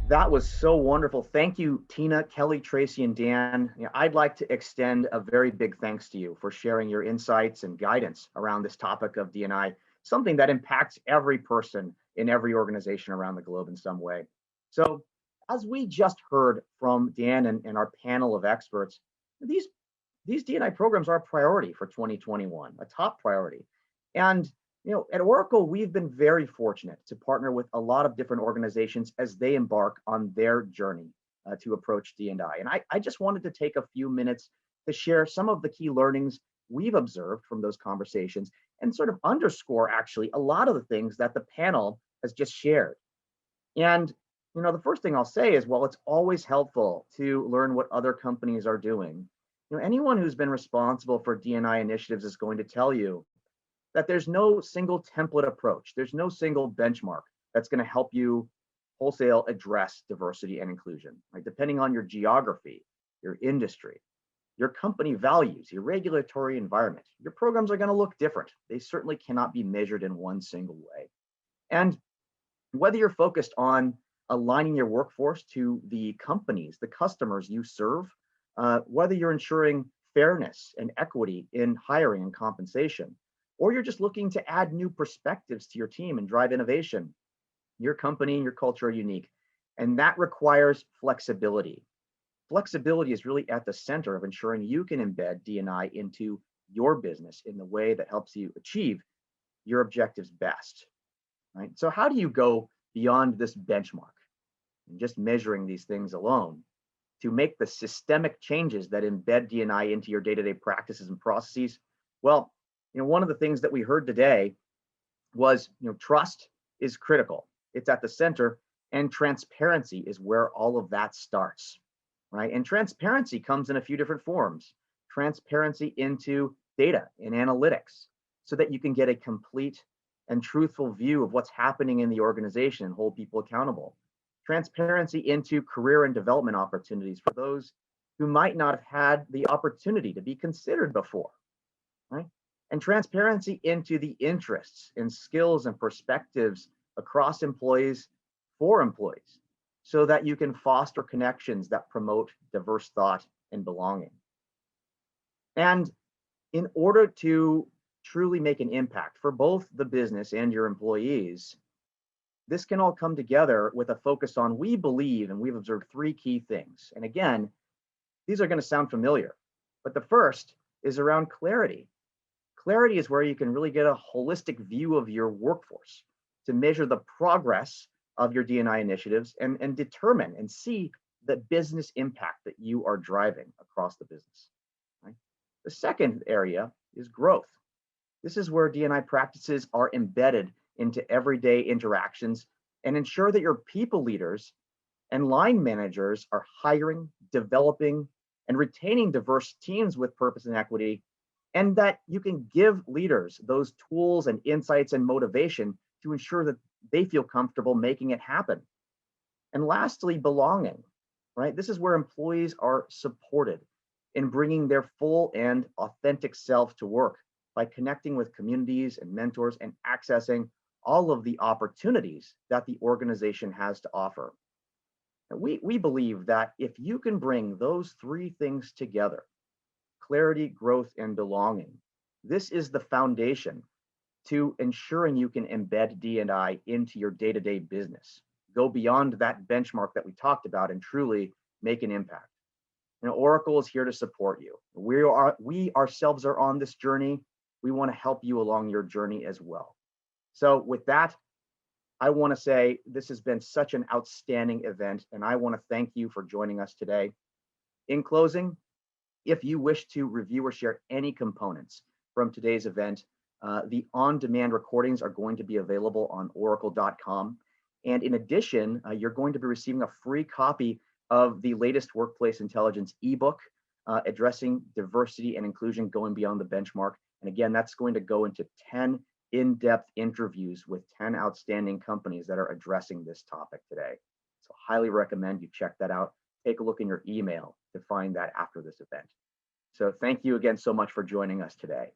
That was so wonderful. Thank you, Tina, Kelly, Tracy, and Dan. I'd like to extend a very big thanks to you for sharing your insights and guidance around this topic of D&I, something that impacts every person in every organization around the globe in some way. So, as we just heard from Dan and our panel of experts, these these D&I programs are a priority for 2021, a top priority. And at Oracle, we've been very fortunate to partner with a lot of different organizations as they embark on their journey to approach D&I. And I just wanted to take a few minutes to share some of the key learnings we've observed from those conversations and sort of underscore actually a lot of the things that the panel has just shared. And the first thing I'll say is, while it's always helpful to learn what other companies are doing, anyone who's been responsible for D&I initiatives is going to tell you that there's no single template approach. There's no single benchmark that's going to help you wholesale address diversity and inclusion, right? Depending on your geography, your industry, your company values, your regulatory environment, your programs are going to look different. They certainly cannot be measured in one single way. And whether you're focused on aligning your workforce to the companies, the customers you serve, whether you're ensuring fairness and equity in hiring and compensation, or you're just looking to add new perspectives to your team and drive innovation, your company and your culture are unique. And that requires flexibility. Flexibility is really at the center of ensuring you can embed D&I into your business in the way that helps you achieve your objectives best, right? So how do you go beyond this benchmark and just measuring these things alone to make the systemic changes that embed D&I into your day-to-day practices and processes? Well, one of the things that we heard today was, trust is critical. It's at the center, and transparency is where all of that starts, right? And transparency comes in a few different forms. Transparency into data and analytics so that you can get a complete and truthful view of what's happening in the organization and hold people accountable. Transparency into career and development opportunities for those who might not have had the opportunity to be considered before, right? And transparency into the interests and skills and perspectives across employees for employees so that you can foster connections that promote diverse thought and belonging. And in order to truly make an impact for both the business and your employees, this can all come together with a focus on, we believe, and we've observed three key things. And again, these are going to sound familiar, but the first is around clarity. Clarity is where you can really get a holistic view of your workforce to measure the progress of your D&I initiatives and determine and see the business impact that you are driving across the business, right? The second area is growth. This is where D&I practices are embedded into everyday interactions and ensure that your people leaders and line managers are hiring, developing, and retaining diverse teams with purpose and equity, and that you can give leaders those tools and insights and motivation to ensure that they feel comfortable making it happen. And lastly, belonging, right? This is where employees are supported in bringing their full and authentic self to work by connecting with communities and mentors and accessing all of the opportunities that the organization has to offer. And we believe that if you can bring those three things together, clarity, growth, and belonging, this is the foundation to ensuring you can embed D&I into your day-to-day business, go beyond that benchmark that we talked about and truly make an impact. Oracle is here to support you. We ourselves are on this journey. We want to help you along your journey as well. So with that, I want to say this has been such an outstanding event, and I want to thank you for joining us today. In closing, if you wish to review or share any components from today's event, the on-demand recordings are going to be available on oracle.com. And in addition, you're going to be receiving a free copy of the latest workplace intelligence ebook, addressing diversity and inclusion going beyond the benchmark. And again, that's going to go into 10 in-depth interviews with 10 outstanding companies that are addressing this topic today. So highly recommend you check that out. Take a look in your email to find that after this event. So thank you again so much for joining us today.